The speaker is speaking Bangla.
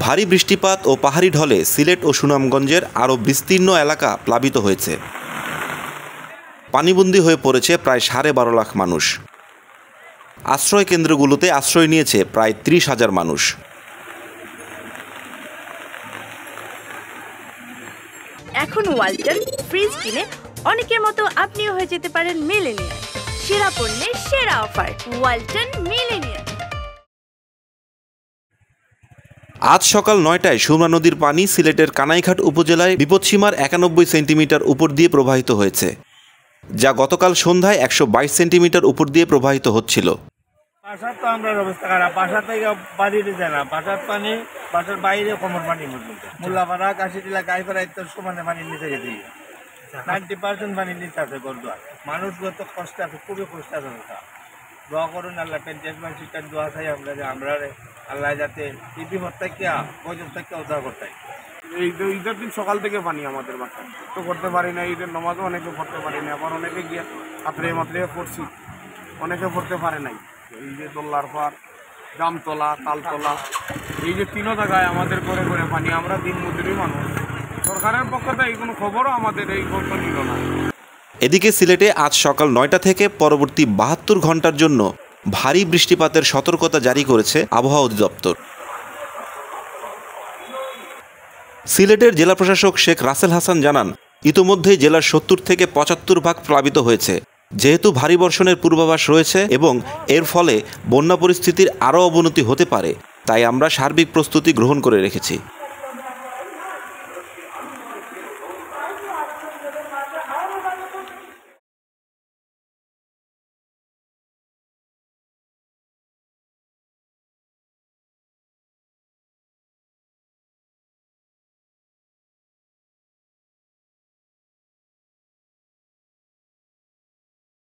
ভারী বৃষ্টিপাত ও পাহাড়ি ঢলে সিলেট ও সুনামগঞ্জের আরও বিস্তীর্ণ এলাকা প্লাবিত হয়েছে। পানিবন্দী হয়ে পড়েছে প্রায় 12.5 লাখ মানুষ। আশ্রয় কেন্দ্রগুলোতে আশ্রয় নিয়েছে প্রায় 30,000 মানুষ। এখন ওয়ালটন ফ্রিজ কিনে অনেকের মতো আপনিও হয়ে যেতে পারেন মিলেনিয়ার। সেরা পণ্যের সেরা অফার, ওয়ালটন মিলেনিয়ার। আজ সকাল 9টায় সুরমা নদীর পানি সিলেটের কানাইঘাট উপজেলায় বিপদসীমার 91 সেন্টিমিটার উপর দিয়ে প্রবাহিত হয়েছে, যা গতকাল সন্ধ্যায় 122 সেন্টিমিটার উপর দিয়ে প্রবাহিত হচ্ছিল। বাসার তো আমরা অবস্থা খারাপ, বাসা থেকে বাড়িতে যায় না, বাসার পানি বাসার বাইরে কোমর পানি পর্যন্ত। মোল্লাপাড়া, কাশিটিলা, গাইপাড়া ইত্যাদি সমানে পানির নিচে গেছে। 90% পানির নিচে আছে গরদুয়ার। মানুষ যত কষ্ট আছে, খুবই কষ্ট আছে। দোয়া করুন আল্লাহ, পেন্টেসমান শিক্ষার দোয়া চাই আমরা যে আমরা আল্লাহ যাতে এই বিপদ থেকে বৈদ্যুৎ থেকে উদ্ধার করতে। ঈদের দিন সকাল থেকে পানি আমাদের বাসায় তো করতে পারি না, ঈদের নামাজও অনেকে পড়তে পারি না, আবার অনেকে গিয়ে মাত্রে পড়ছি, অনেকে পড়তে পারে নাই। এই যে দোল্লার পার, জামতলা, তালতলা, এই যে 3 জায়গায় আমাদের করে করে পানি। আমরা দিন মজুরি মানুষ, সরকারের পক্ষ থেকে কোনো খবরও আমাদের এই খবর নিল না। এদিকে সিলেটে আজ সকাল 9টা থেকে পরবর্তী 72 ঘন্টার জন্য ভারী বৃষ্টিপাতের সতর্কতা জারি করেছে আবহাওয়া অধিদপ্তর। সিলেটের জেলা প্রশাসক শেখ রাসেল হাসান জানান, ইতোমধ্যেই জেলার 70 থেকে 75 ভাগ প্লাবিত হয়েছে। যেহেতু ভারী বর্ষণের পূর্বাভাস রয়েছে এবং এর ফলে বন্যা পরিস্থিতির আরও অবনতি হতে পারে, তাই আমরা সার্বিক প্রস্তুতি গ্রহণ করে রেখেছি।